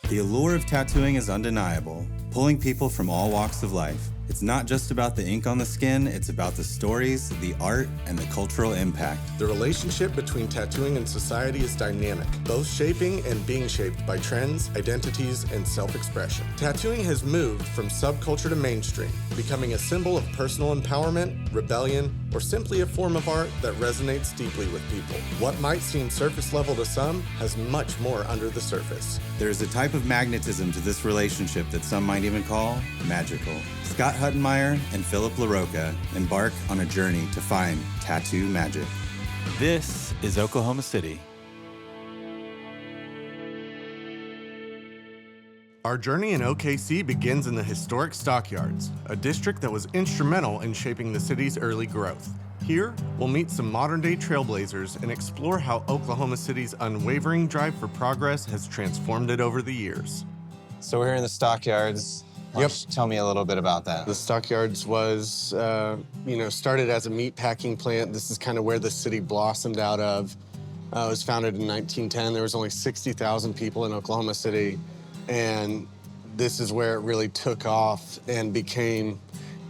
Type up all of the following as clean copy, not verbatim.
The allure of tattooing is undeniable, pulling people from all walks of life. It's not just about the ink on the skin, it's about the stories, the art, and the cultural impact. The relationship between tattooing and society is dynamic, both shaping and being shaped by trends, identities, and self-expression. Tattooing has moved from subculture to mainstream, becoming a symbol of personal empowerment, rebellion, or simply a form of art that resonates deeply with people. What might seem surface level to some has much more under the surface. There's a type of magnetism to this relationship that some might even call magical. Scott Huttenmaier and Phillip LaRocca embark on a journey to find tattoo magic. This is Oklahoma City. Our journey in OKC begins in the historic Stockyards, a district that was instrumental in shaping the city's early growth. Here, we'll meet some modern-day trailblazers and explore how Oklahoma City's unwavering drive for progress has transformed it over the years. So we're here in the Stockyards. Why don't you tell me a little bit about that? The Stockyards was, started as a meat packing plant. This is kind of where the city blossomed out of. It was founded in 1910. There was only 60,000 people in Oklahoma City. And this is where it really took off and became,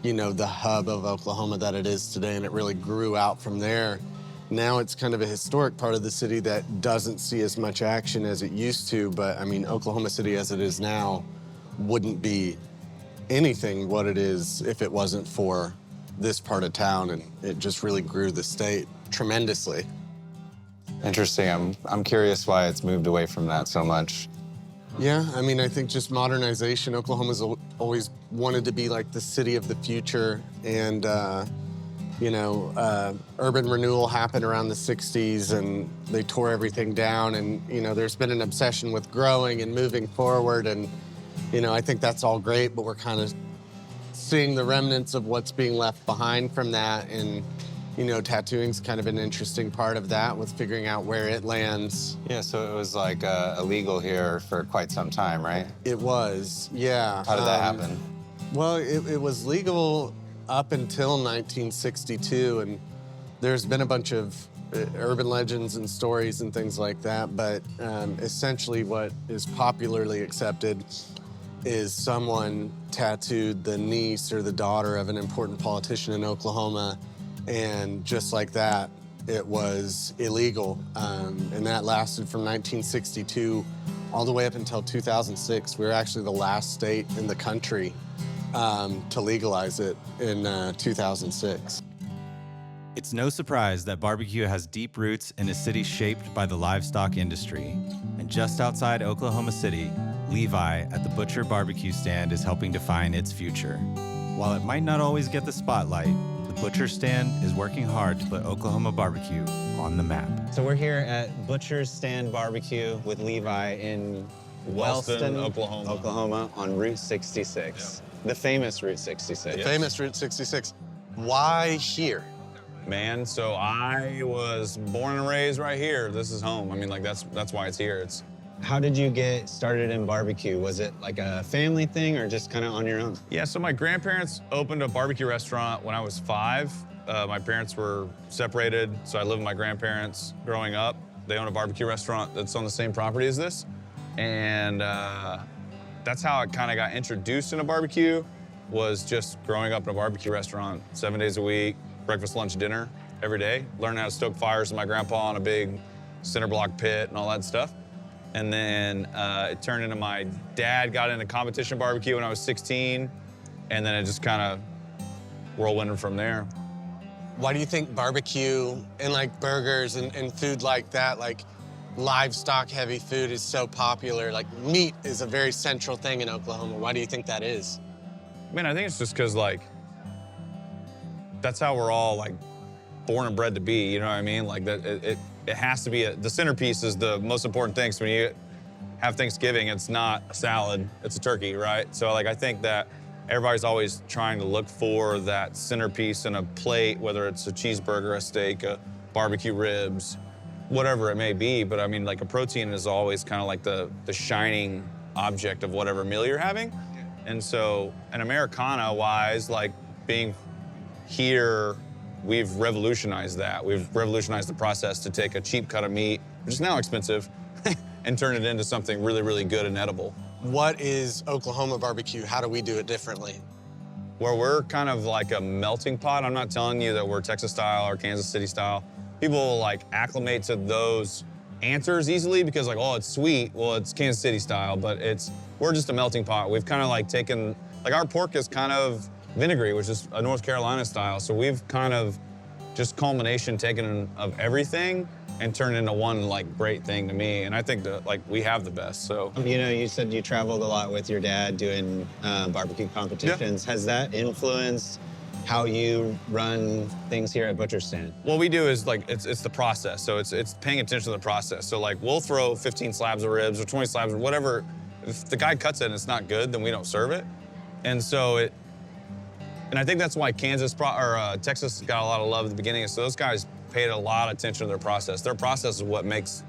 the hub of Oklahoma that it is today. And it really grew out from there. Now it's kind of a historic part of the city that doesn't see as much action as it used to. But I mean, Oklahoma City as it is now wouldn't be anything what it is if it wasn't for this part of town, and it just really grew the state tremendously. Interesting. I'm curious why it's moved away from that so much. Yeah, I mean, I think just modernization. Oklahoma's always wanted to be like the city of the future, and urban renewal happened around the 60s, and they tore everything down, and there's been an obsession with growing and moving forward, and I think that's all great, but we're kind of seeing the remnants of what's being left behind from that. And, tattooing's kind of an interesting part of that with figuring out where it lands. Yeah, so it was like illegal here for quite some time, right? It was, yeah. How did that happen? Well, it was legal up until 1962, and there's been a bunch of urban legends and stories and things like that, but essentially what is popularly accepted is someone tattooed the niece or the daughter of an important politician in Oklahoma, and just like that, it was illegal. And that lasted from 1962 all the way up until 2006. We were actually the last state in the country to legalize it in 2006. It's no surprise that barbecue has deep roots in a city shaped by the livestock industry. And just outside Oklahoma City, Levi at the Butcher BBQ Stand is helping define its future. While it might not always get the spotlight, the Butcher Stand is working hard to put Oklahoma barbecue on the map. So we're here at Butcher's Stand Barbecue with Levi in Wellston, Oklahoma on Route 66. Yeah. The famous Route 66. The famous Route 66. Why here? Man, so I was born and raised right here. This is home. I mean, like, that's why it's here. How did you get started in barbecue? Was it like a family thing or just kind of on your own? Yeah, so my grandparents opened a barbecue restaurant when I was 5. My parents were separated, so I lived with my grandparents growing up. They own a barbecue restaurant that's on the same property as this. And that's how I kind of got introduced into barbecue, was just growing up in a barbecue restaurant 7 days a week, breakfast, lunch, dinner every day. Learning how to stoke fires with my grandpa on a big cinder block pit and all that stuff. And then it turned into my dad got into competition barbecue when I was 16, and then it just kind of whirlwinded from there. Why do you think barbecue and like burgers and food like that, like livestock heavy food, is so popular? Like meat is a very central thing in Oklahoma. Why do you think that is? Man, I think it's just because, like, that's how we're all, like, born and bred to be, you know what I mean? Like, that it has to be the centerpiece is the most important thing. So when you have Thanksgiving, it's not a salad, it's a turkey, right? So, like, I think that everybody's always trying to look for that centerpiece in a plate, whether it's a cheeseburger, a steak, a barbecue ribs, whatever it may be. But, I mean, like, a protein is always kind of like the shining object of whatever meal you're having. And so, an Americana-wise, like, being here, we've revolutionized that. We've revolutionized the process to take a cheap cut of meat, which is now expensive, and turn it into something really, really good and edible. what is Oklahoma barbecue? How do we do it differently? Where we're kind of like a melting pot. I'm not telling you that we're Texas style or Kansas City style. People will like acclimate to those answers easily because like, oh, it's sweet. Well, it's Kansas City style, but we're just a melting pot. We've kind of like taken, like our pork is kind of vinegary, which is a North Carolina style. So we've kind of just culmination taken of everything and turned into one like great thing to me. And I think that like we have the best, so. You know, you said you traveled a lot with your dad doing barbecue competitions. Yeah. Has that influenced how you run things here at Butcher Stand? What we do is like, it's the process. So it's paying attention to the process. So like we'll throw 15 slabs of ribs or 20 slabs or whatever. If the guy cuts it and it's not good, then we don't serve it. And so and I think that's why Texas got a lot of love at the beginning. So those guys paid a lot of attention to their process. Their process is what makes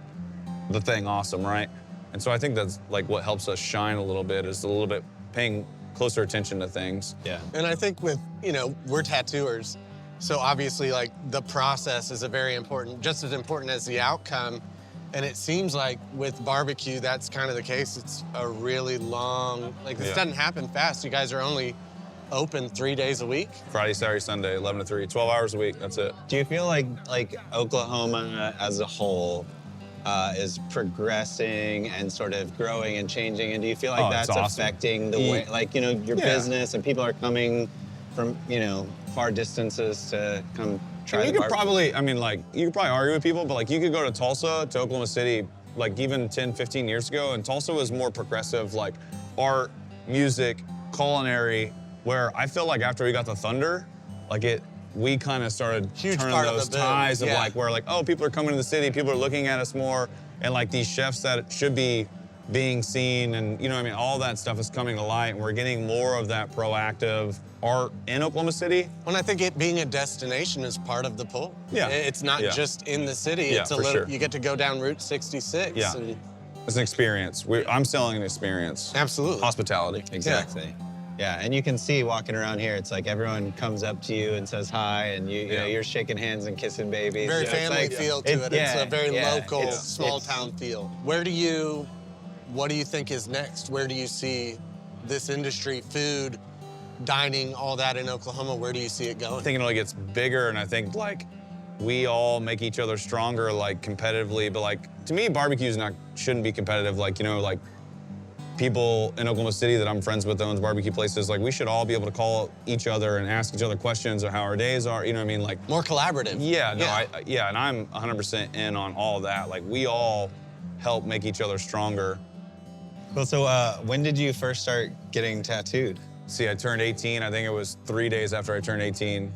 the thing awesome, right? And so I think that's like what helps us shine a little bit is a little bit paying closer attention to things. Yeah. And I think with, we're tattooers, so obviously like the process is just as important as the outcome. And it seems like with barbecue, that's kind of the case. It's a really long, this doesn't happen fast. You guys are only open 3 days a week? Friday, Saturday, Sunday, 11 to 3, 12 hours a week, that's it. Do you feel like Oklahoma as a whole is progressing and sort of growing and changing? And do you feel like that's awesome. affecting the way, your business and people are coming from, far distances to come try You the could barbecue? probably, you could probably argue with people, but like you could go to Tulsa, to Oklahoma City, like even 10, 15 years ago, and Tulsa was more progressive, like art, music, culinary, where I feel like after we got the Thunder, we kind of started Huge turning part of those the boom, ties of yeah. like, where like, oh, people are coming to the city, people are looking at us more, and like these chefs that should be being seen, and you know what I mean, all that stuff is coming to light, and we're getting more of that proactive art in Oklahoma City. Well, I think it being a destination is part of the pull. Yeah. It's not Yeah. just in the city. Yeah, It's a for little, sure. you get to go down Route 66. Yeah. And It's an experience. I'm selling an experience. absolutely. Hospitality. Exactly. Yeah, and you can see walking around here, it's like everyone comes up to you and says hi, and you're shaking hands and kissing babies. Very You know, it's family like- feel to it. It's a very local, it's- small it's- town feel. What do you think is next? Where do you see this industry, food, dining, all that in Oklahoma? Where do you see it going? I think it only gets bigger, and I think like we all make each other stronger, like competitively. But like to me, barbecues shouldn't be competitive. Like like people in Oklahoma City that I'm friends with that owns barbecue places. Like we should all be able to call each other and ask each other questions of how our days are. You know what I mean? Like More collaborative. yeah, no, and I'm 100% in on all that. Like we all help make each other stronger. Well, so when did you first start getting tattooed? See, I turned 18. I think it was 3 days after I turned 18.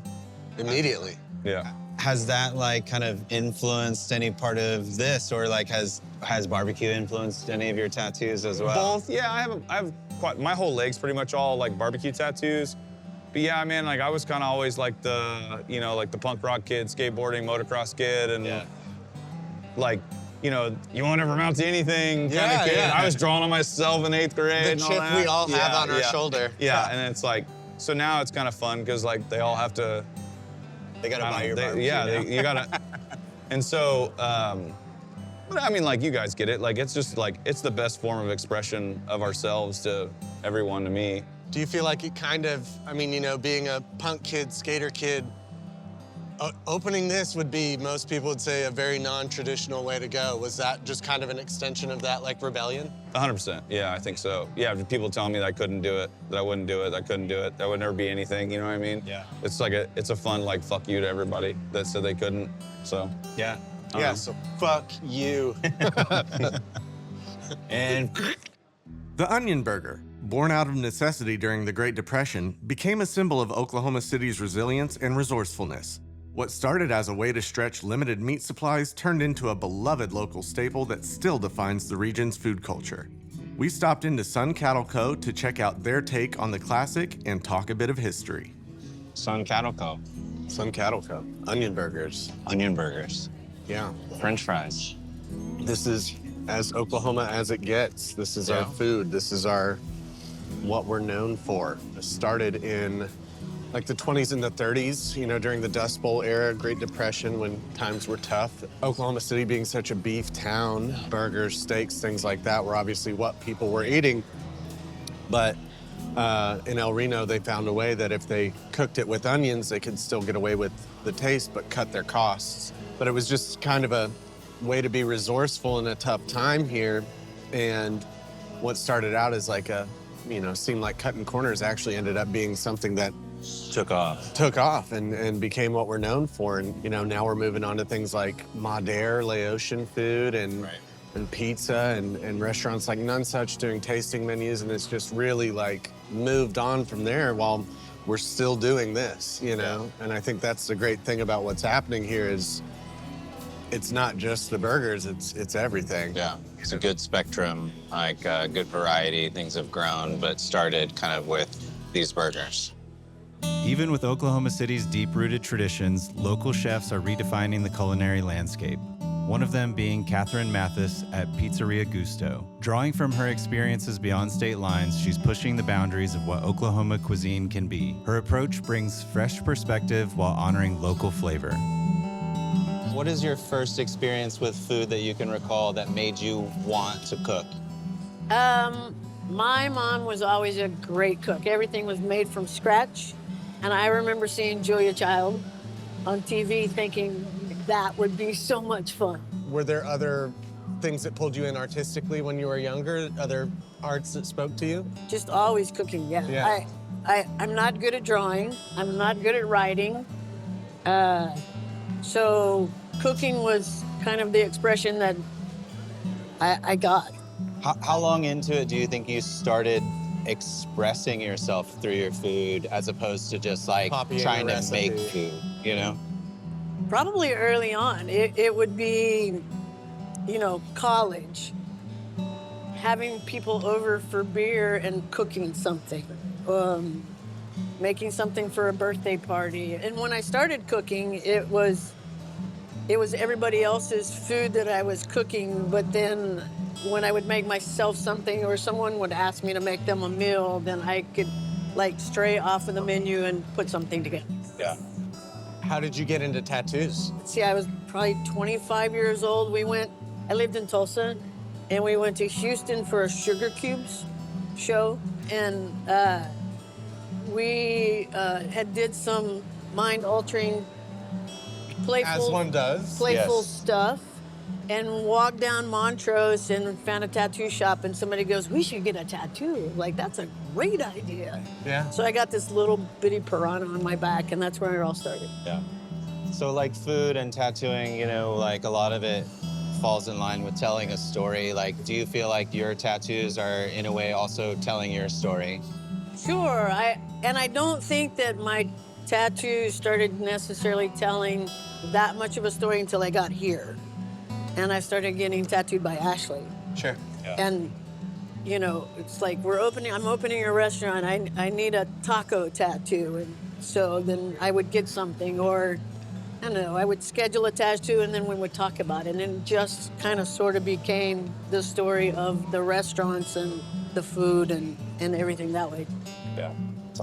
Immediately. Yeah. Has that kind of influenced any part of this, or has barbecue influenced any of your tattoos as well? Both. Yeah, I have quite, my whole leg's pretty much all like barbecue tattoos. But yeah, man, like I was kind of always like the, like the punk rock kid, skateboarding, motocross kid, and like, you won't ever amount to anything kind Yeah, of kid. yeah. I was drawing on myself in 8th grade. The and all chip that. we all have Yeah, on our yeah. shoulder. Yeah, and it's like, so now it's kind of fun because like they all have to. They gotta buy your barbecue Yeah, now. you gotta. And so, but I mean, like you guys get it. Like it's just like it's the best form of expression of ourselves to everyone. To me. Do you feel like it kind of, being a punk kid, skater kid, opening this would be, most people would say, a very non-traditional way to go. Was that just kind of an extension of that, like, rebellion? 100%. Yeah, I think so. Yeah, people telling me that I couldn't do it, that I wouldn't do it, I couldn't do it, that would never be anything. You know what I mean? Yeah. It's like it's a fun like fuck you to everybody that said they couldn't. So. Yeah. Yeah, so fuck you. And The onion burger, born out of necessity during the Great Depression, became a symbol of Oklahoma City's resilience and resourcefulness. What started as a way to stretch limited meat supplies turned into a beloved local staple that still defines the region's food culture. We stopped into Sun Cattle Co. to check out their take on the classic and talk a bit of history. Sun Cattle Co. Sun Cattle Co. Onion burgers. Onion burgers. Yeah. French fries. This is as Oklahoma as it gets. This is our food. This is what we're known for. It started in like the 20s and the 30s, you know, during the Dust Bowl era, Great Depression, when times were tough. Oklahoma City being such a beef town, burgers, steaks, things like that were obviously what people were eating. But in El Reno, they found a way that if they cooked it with onions, they could still get away with the taste, but cut their costs. But it was just kind of a way to be resourceful in a tough time here. And what started out as like a, you know, seemed like cutting corners actually ended up being something that Took off and became what we're known for. And, you know, now we're moving on to things like Madère, Laotian food, and pizza, and restaurants like None Such doing tasting menus. And it's just really like moved on from there while we're still doing this, you know? And I think that's the great thing about what's happening here is it's not just the burgers, it's everything. Yeah, it's a good spectrum, like good variety. Things have grown, but started kind of with these burgers. Even with Oklahoma City's deep-rooted traditions, local chefs are redefining the culinary landscape. One of them being Catherine Mathis at Pizzeria Gusto. Drawing from her experiences beyond state lines, she's pushing the boundaries of what Oklahoma cuisine can be. Her approach brings fresh perspective while honoring local flavor. What is your first experience with food that you can recall that made you want to cook? My mom was always a great cook. Everything was made from scratch. And I remember seeing Julia Child on TV thinking that would be so much fun. Were there other things that pulled you in artistically when you were younger? Other arts that spoke to you? Just always cooking, yeah. I'm not good at drawing. I'm not good at writing. So cooking was kind of the expression that I got. How long into it do you think you started expressing yourself through your food as opposed to just like Copying trying a to recipe. make food, you know? Probably early on. It would be, you know, college. Having people over for beer and cooking something. Making something for a birthday party. And when I started cooking, it was everybody else's food that I was cooking, but then when I would make myself something or someone would ask me to make them a meal, then I could like stray off of the menu and put something together. Yeah. How did you get into tattoos? See, I was probably 25 years old. I lived in Tulsa, and we went to Houston for a Sugar Cubes show, and we had did some mind-altering, playful, As one does. playful Yes. stuff, and walked down Montrose and found a tattoo shop, and somebody goes, "We should get a tattoo." Like, that's a great idea. Yeah. So I got this little bitty piranha on my back, and that's where it all started. Yeah. So like food and tattooing, you know, like a lot of it falls in line with telling a story. Like, do you feel like your tattoos are in a way also telling your story? Sure, I don't think that my tattoos started necessarily telling that much of a story until I got here. And I started getting tattooed by Ashley. Sure. And, you know, it's like I'm opening a restaurant, I need a taco tattoo. And so then I would get something, or, I don't know, I would schedule a tattoo and then we would talk about it. And it just kind of sort of became the story of the restaurants and the food and everything that way. Yeah.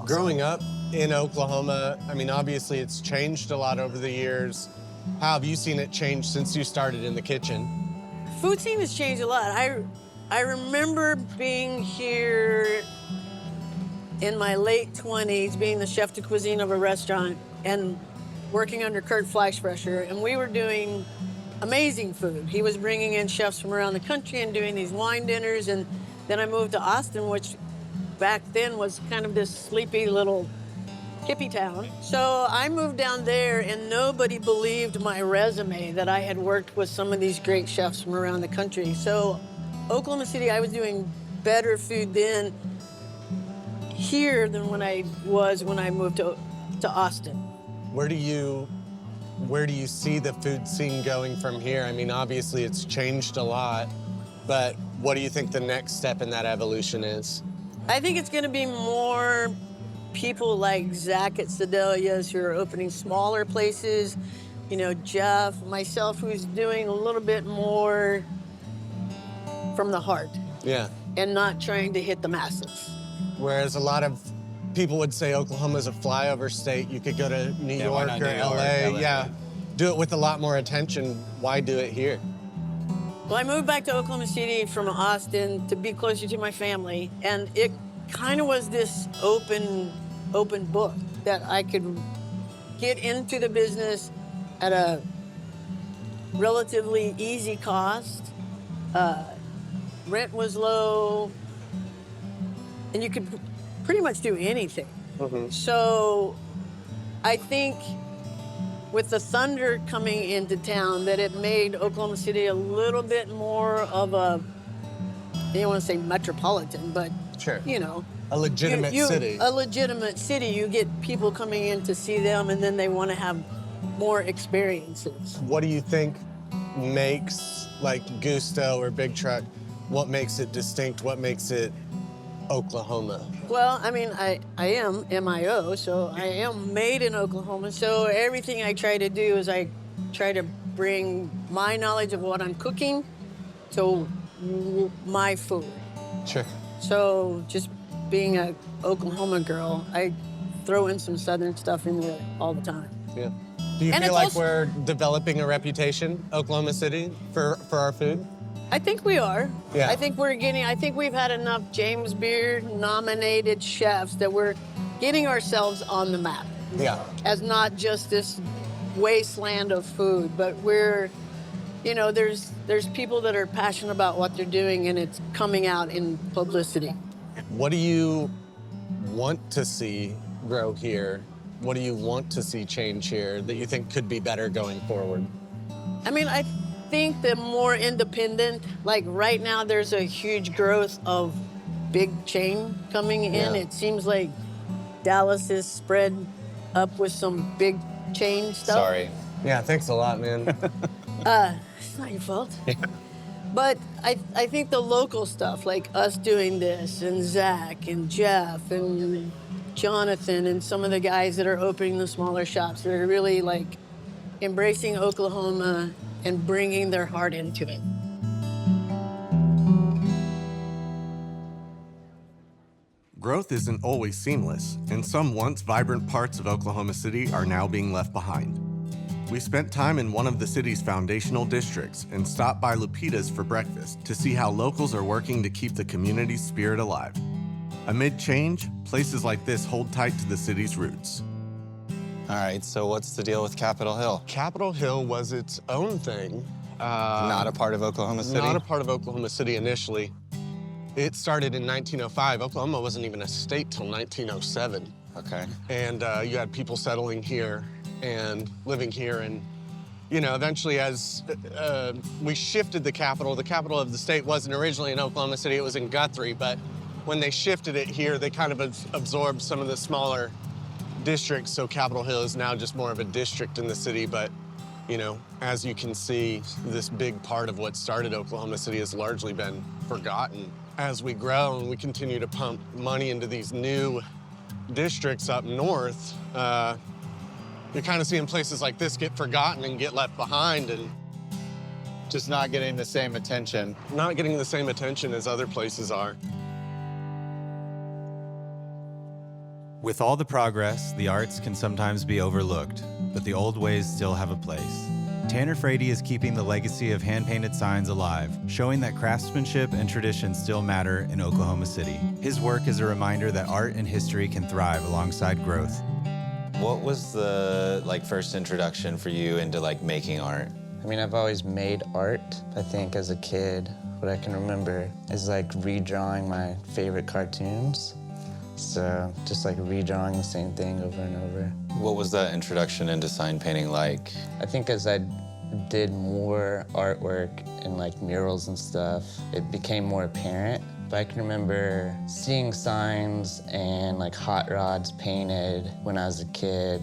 Growing up in Oklahoma, I mean, obviously it's changed a lot over the years. How have you seen it change since you started in the kitchen? Food scene has changed a lot. I remember being here in my late 20s, being the chef de cuisine of a restaurant and working under Kurt Fleischfresher, and we were doing amazing food. He was bringing in chefs from around the country and doing these wine dinners, and then I moved to Austin, which back then was kind of this sleepy little hippie town. So I moved down there and nobody believed my resume that I had worked with some of these great chefs from around the country. So Oklahoma City, I was doing better food then here than when I moved to Austin. Where do you see the food scene going from here? I mean, obviously it's changed a lot, but what do you think the next step in that evolution is? I think it's gonna be more people like Zach at Sedelia's who are opening smaller places, you know, Jeff, myself, who's doing a little bit more from the heart Yeah. and not trying to hit the masses. Whereas a lot of people would say Oklahoma's a flyover state. You could go to New Yeah, why York not or New York, LA. LA? Yeah, do it with a lot more attention. Why do it here? Well, I moved back to Oklahoma City from Austin to be closer to my family, and it kind of was this open book that I could get into the business at a relatively easy cost. Rent was low, and you could pretty much do anything. So I think with the thunder coming into town, that it made Oklahoma City a little bit more of a, I don't want to say metropolitan, but Sure. you know, A legitimate city. A legitimate city. You get people coming in to see them, and then they want to have more experiences. What do you think makes like Gusto or Big Truck? What makes it distinct? What makes it Oklahoma? Well, I mean, I am MIO, so I am made in Oklahoma. So everything I try to do is I try to bring my knowledge of what I'm cooking to my food. Sure. So just being a Oklahoma girl, I throw in some Southern stuff in there all the time. Yeah. Do you And feel it's like also- we're developing a reputation, Oklahoma City, for our food? I think we are. Yeah. I think we've had enough James Beard nominated chefs that we're getting ourselves on the map Yeah. as not just this wasteland of food, but we're, you know, there's people that are passionate about what they're doing, and it's coming out in publicity. What do you want to see grow here? What do you want to see change here that you think could be better going forward? I mean, I think the more independent, like right now, there's a huge growth of big chain coming in. Yeah. It seems like Dallas is spread up with some big chain stuff. Sorry. Yeah, thanks a lot, man. It's not your fault. But I think the local stuff, like us doing this, and Zach and Jeff and Jonathan and some of the guys that are opening the smaller shops, that are really like embracing Oklahoma and bringing their heart into it. Growth isn't always seamless, and some once vibrant parts of Oklahoma City are now being left behind. We spent time in one of the city's foundational districts and stopped by Lupita's for breakfast to see how locals are working to keep the community's spirit alive. Amid change, places like this hold tight to the city's roots. All right, so what's the deal with Capitol Hill? Capitol Hill was its own thing. Not a part of Oklahoma City? Not a part of Oklahoma City initially. It started in 1905. Oklahoma wasn't even a state till 1907. Okay. And you had people settling here and living here. And, you know, eventually as we shifted the capital of the state wasn't originally in Oklahoma City, it was in Guthrie. But when they shifted it here, they kind of absorbed some of the smaller districts. So Capitol Hill is now just more of a district in the city. But, you know, as you can see, this big part of what started Oklahoma City has largely been forgotten. As we grow and we continue to pump money into these new districts up north, you're kind of seeing places like this get forgotten and get left behind and Just not getting the same attention. not getting the same attention as other places are. With all the progress, the arts can sometimes be overlooked, but the old ways still have a place. Tanner Frady is keeping the legacy of hand-painted signs alive, showing that craftsmanship and tradition still matter in Oklahoma City. His work is a reminder that art and history can thrive alongside growth. What was the first introduction for you into making art? I mean, I've always made art. I think as a kid, what I can remember is redrawing my favorite cartoons. So just redrawing the same thing over and over. What was that introduction into sign painting like? I think as I did more artwork and murals and stuff, it became more apparent. But I can remember seeing signs and hot rods painted when I was a kid.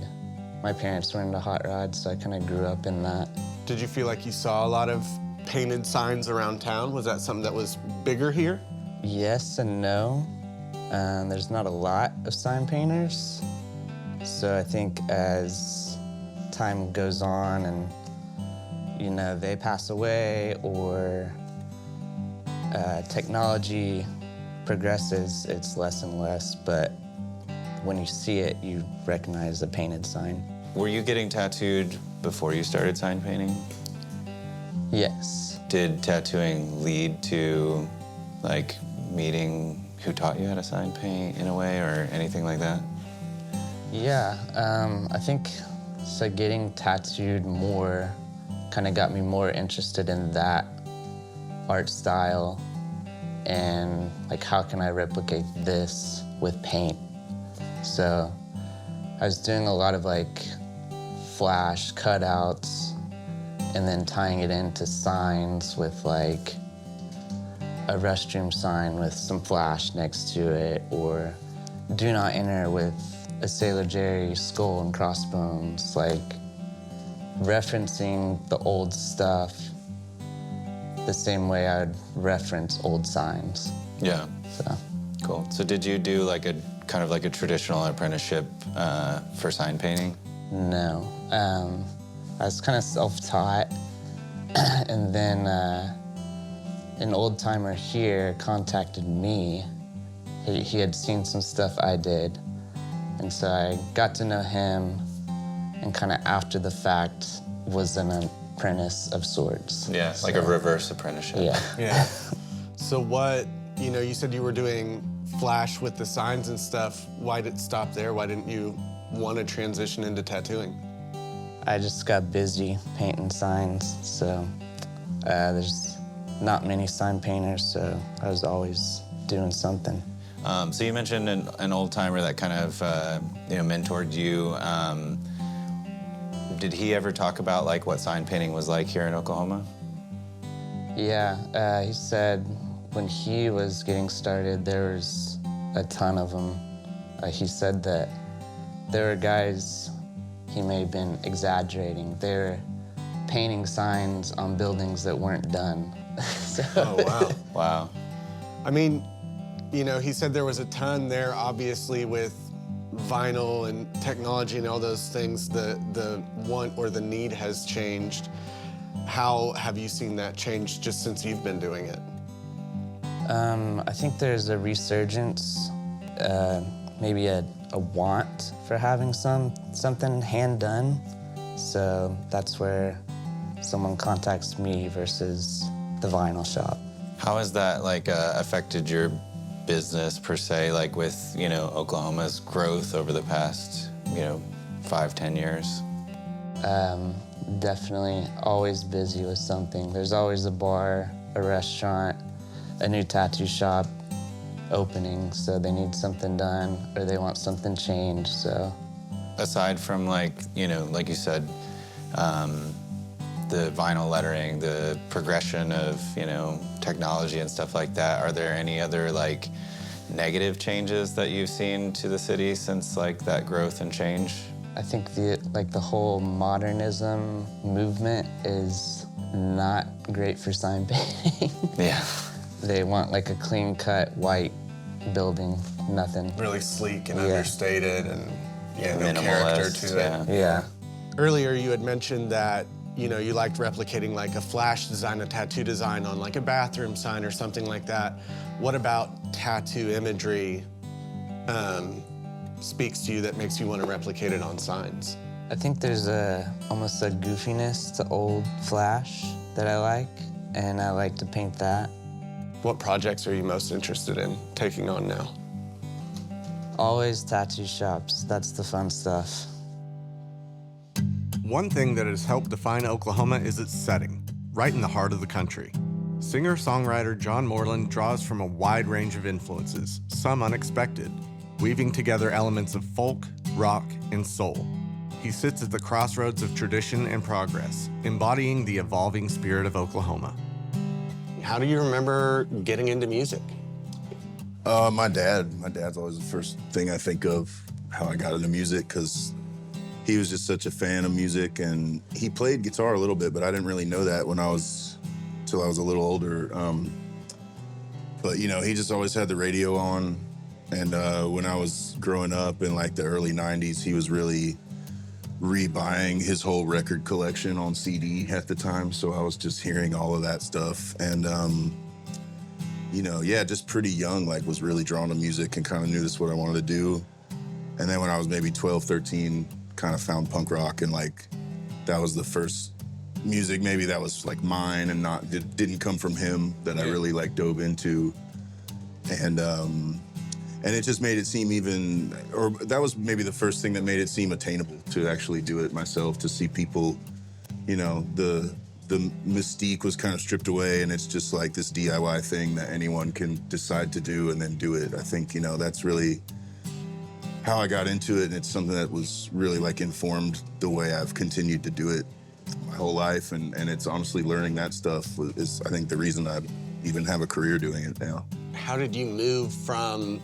My parents were into hot rods, so I kind of grew up in that. Did you feel like you saw a lot of painted signs around town? Was that something that was bigger here? Yes and no. There's not a lot of sign painters. So I think as time goes on and, they pass away or technology progresses, it's less and less. But when you see it, you recognize a painted sign. Were you getting tattooed before you started sign painting? Yes. Did tattooing lead to, like, meeting who taught you how to sign paint in a way or anything like that? Yeah, I think so getting tattooed more kind of got me more interested in that art style and like how can I replicate this with paint. So I was doing a lot of like flash cutouts and then tying it into signs with like a restroom sign with some flash next to it, or do not enter with a Sailor Jerry skull and crossbones, like referencing the old stuff the same way I'd reference old signs. Yeah. So, Cool. So did you do like a kind of like a traditional apprenticeship for sign painting? no. I was kind of self-taught, and then an old-timer here contacted me. He had seen some stuff I did, and so I got to know him, and kind of after the fact was an apprentice of sorts. Yeah, like a reverse apprenticeship. Yeah. Yeah. So what, you said you were doing flash with the signs and stuff. Why did it stop there? Why didn't you want to transition into tattooing? I just got busy painting signs, so there's not many sign painters, so I was always doing something. So you mentioned an old timer that kind of mentored you. Did he ever talk about like what sign painting was like here in Oklahoma? Yeah, he said when he was getting started, there was a ton of them. He said that there were guys, he may have been exaggerating, they're painting signs on buildings that weren't done. So, Oh, wow. Wow. I mean, he said there was a ton there, obviously, with vinyl and technology and all those things. The want or the need has changed. How have you seen that change just since you've been doing it? I think there's a resurgence, maybe a want for having something hand done. So that's where someone contacts me versus the vinyl shop. How has that like affected your business per se, like with Oklahoma's growth over the past 5-10 years? Definitely always busy with something. There's always a bar, a restaurant, a new tattoo shop opening, so they need something done or they want something changed. So Aside from like like you said, the vinyl lettering, the progression of technology and stuff like that, are there any other like negative changes that you've seen to the city since like that growth and change? I think the whole modernism movement is not great for sign painting. Yeah. They want like a clean-cut white building, nothing. Really sleek and Yeah. understated and no character Minimalist, to it. Yeah. Earlier, you had mentioned that you liked replicating like a flash design, a tattoo design on like a bathroom sign or something like that. What about tattoo imagery speaks to you that makes you want to replicate it on signs? I think there's almost a goofiness to old flash that I like, and I like to paint that. What projects are you most interested in taking on now? Always tattoo shops, that's the fun stuff. One thing that has helped define Oklahoma is its setting, right in the heart of the country. Singer-songwriter John Moreland draws from a wide range of influences, some unexpected, weaving together elements of folk, rock, and soul. He sits at the crossroads of tradition and progress, embodying the evolving spirit of Oklahoma. How do you remember getting into music? My dad's always the first thing I think of how I got into music, because he was just such a fan of music, and he played guitar a little bit, but I didn't really know that till I was a little older. But he just always had the radio on, and when I was growing up in like the early 90s, he was really rebuying his whole record collection on CD at the time, so I was just hearing all of that stuff, and just pretty young, like was really drawn to music and kind of knew this is what I wanted to do. And then when I was maybe 12, 13, kind of found punk rock, and like that was the first music maybe that was like mine and not didn't come from him that I really like dove into. And it just made it seem even, or that was maybe the first thing that made it seem attainable to actually do it myself, to see people, you know, the mystique was kind of stripped away, and it's just like this DIY thing that anyone can decide to do and then do it. I think, you know, that's really how I got into it, and it's something that was really like informed the way I've continued to do it my whole life, and it's honestly learning that stuff is, I think, the reason I even have a career doing it now. How did you move from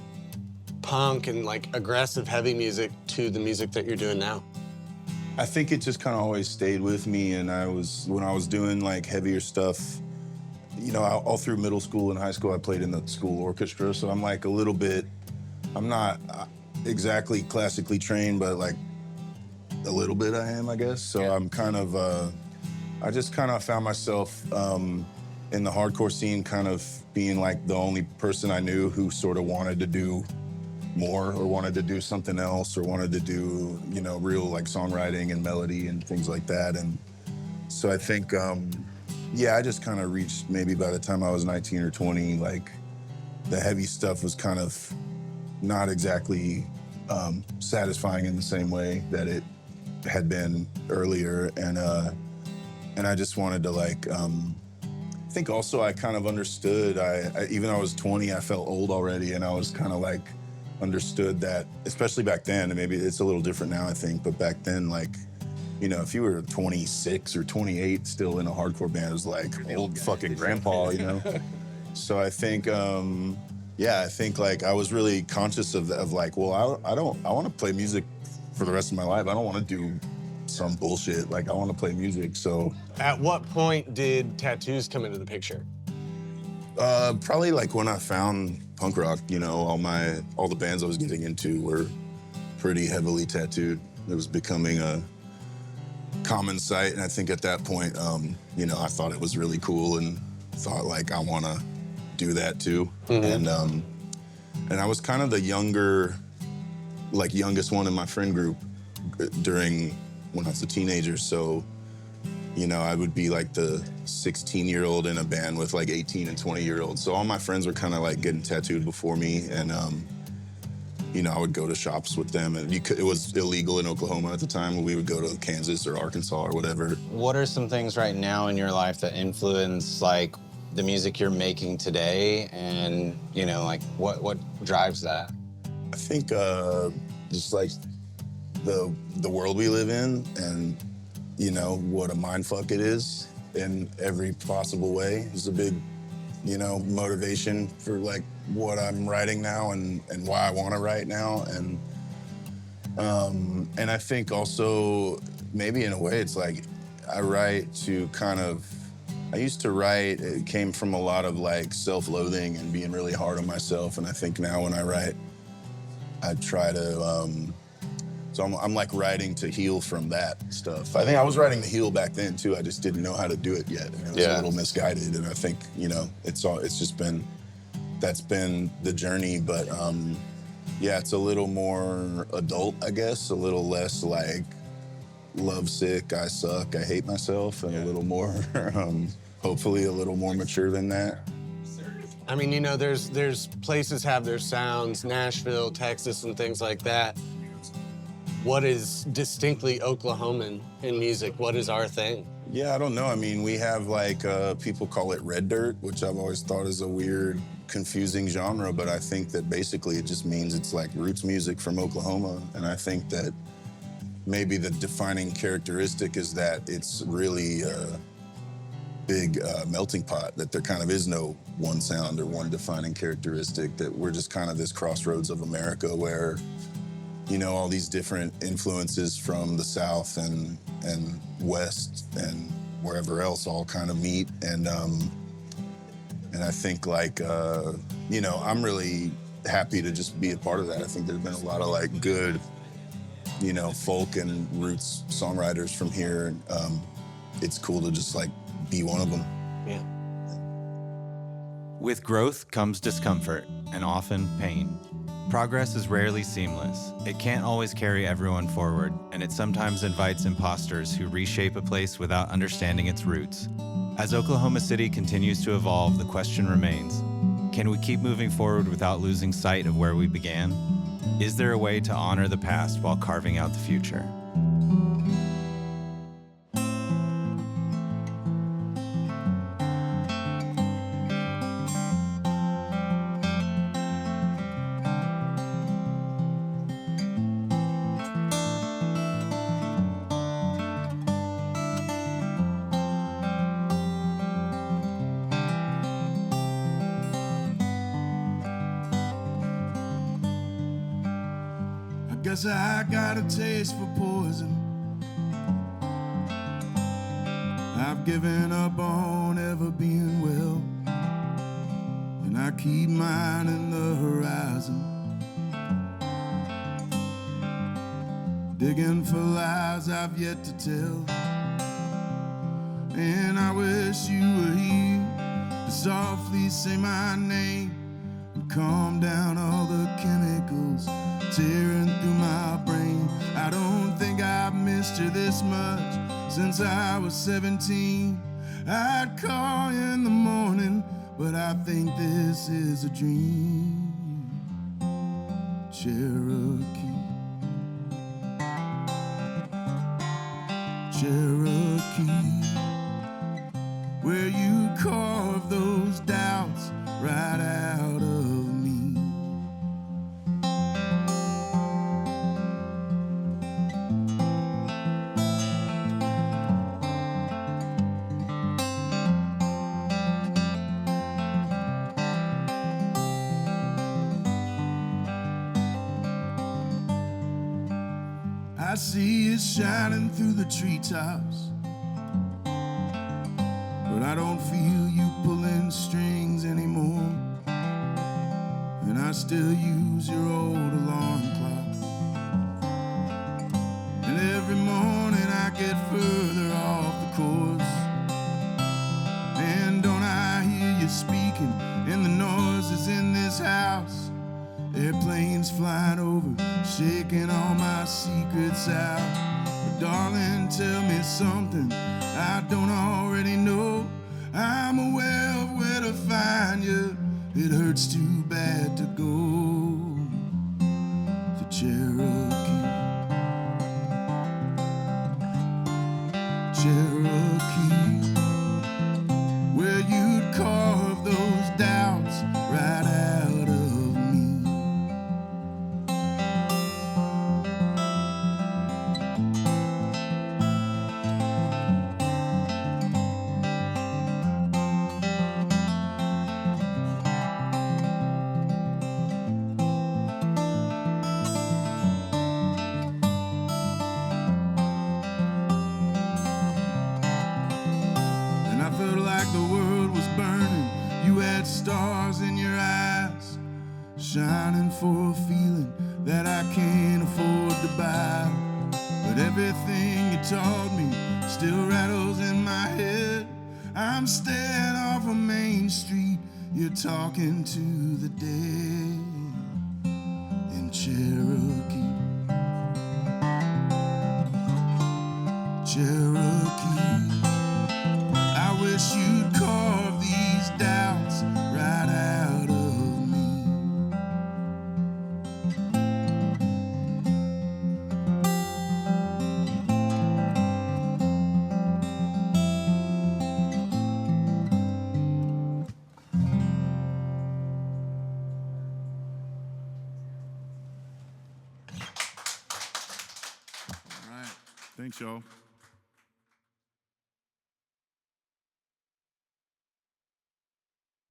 punk and like aggressive heavy music to the music that you're doing now? I think it just kind of always stayed with me, and when I was doing like heavier stuff, you know, all through middle school and high school, I played in the school orchestra, so I'm like I'm not exactly classically trained, but like a little bit I am, I guess. So I'm kind of, I just kind of found myself in the hardcore scene kind of being like the only person I knew who sort of wanted to do more, or wanted to do something else, or wanted to do, you know, real like songwriting and melody and things like that. And so I think, yeah, I just kind of reached, maybe by the time I was 19 or 20, like the heavy stuff was kind of not exactly satisfying in the same way that it had been earlier. And I just wanted to like, I think also I kind of understood, even though I was 20, I felt old already, and I was kind of like understood that, especially back then, and maybe it's a little different now, I think, but back then, like, you know, if you were 26 or 28 still in a hardcore band, it was like old fucking grandpa, you know? So I think, yeah, I think like I was really conscious of like, well, I want to play music for the rest of my life. I don't want to do some bullshit. Like, I want to play music, so. At what point did tattoos come into the picture? Probably like when I found punk rock, you know, all the bands I was getting into were pretty heavily tattooed. It was becoming a common sight, and I think at that point, you know, I thought it was really cool and thought like I want to do that too. And I was kind of the youngest one in my friend group during when I was a teenager, so. You know, I would be like the 16-year-old in a band with like 18 and 20-year-olds. So all my friends were kind of like getting tattooed before me. And, you know, I would go to shops with them. And it was illegal in Oklahoma at the time. We would go to Kansas or Arkansas or whatever. What are some things right now in your life that influence like the music you're making today? And, you know, like what drives that? I think just like the world we live in, and you know, what a mindfuck it is in every possible way is a big, you know, motivation for like what I'm writing now and why I want to write now. And I think also maybe in a way it's like I write to kind of, I used to write, it came from a lot of like self-loathing and being really hard on myself. And I think now when I write, I try to, so I'm like writing to heal from that stuff. I think I was writing to heal back then too. I just didn't know how to do it yet. And it was a little misguided. And I think, you know, it's just been, that's been the journey. But yeah, it's a little more adult, I guess, a little less like lovesick, I suck, I hate myself, and a little more, hopefully a little more mature than that. I mean, you know, there's places have their sounds, Nashville, Texas, and things like that. What is distinctly Oklahoman in music? What is our thing? Yeah, I don't know. I mean, we have like, people call it red dirt, which I've always thought is a weird, confusing genre, but I think that basically it just means it's like roots music from Oklahoma. And I think that maybe the defining characteristic is that it's really a big melting pot, that there kind of is no one sound or one defining characteristic, that we're just kind of this crossroads of America where, you know, all these different influences from the South and West and wherever else all kind of meet. And I think like, you know, I'm really happy to just be a part of that. I think there's been a lot of like good, you know, folk and roots songwriters from here. And it's cool to just like be one of them. Yeah. With growth comes discomfort and often pain. Progress is rarely seamless. It can't always carry everyone forward, and it sometimes invites imposters who reshape a place without understanding its roots. As Oklahoma City continues to evolve, the question remains, can we keep moving forward without losing sight of where we began? Is there a way to honor the past while carving out the future? Guess I got a taste for poison. I've given up on ever being well, and I keep mining the horizon, digging for lies I've yet to tell. And I wish you were here to softly say my name and calm down all the chemicals tearing through my brain. I don't think I've missed you this much since I was 17. I'd call you in the morning, but I think this is a dream. Cherokee, Cherokee, where you carve those doubts right out of me. I see it shining through the treetops, but I don't feel you pulling strings anymore. And I still use your old alarm clock, and every morning I get further off the course. And don't I hear you speaking in the noises in this house? Airplanes flying over, shaking all my secrets out. But darling, tell me something I don't already know. I'm aware of where to find you. It hurts too bad to go to Cherokee, Cherokee, where you'd carve those doubts right out of me. Stars in your eyes, shining for a feeling that I can't afford to buy. But everything you taught me still rattles in my head. I'm staring off of Main Street, you're talking to the dead in Cherokee, Cherokee. I wish you'd carve these doubts right out of me. All right, thanks y'all.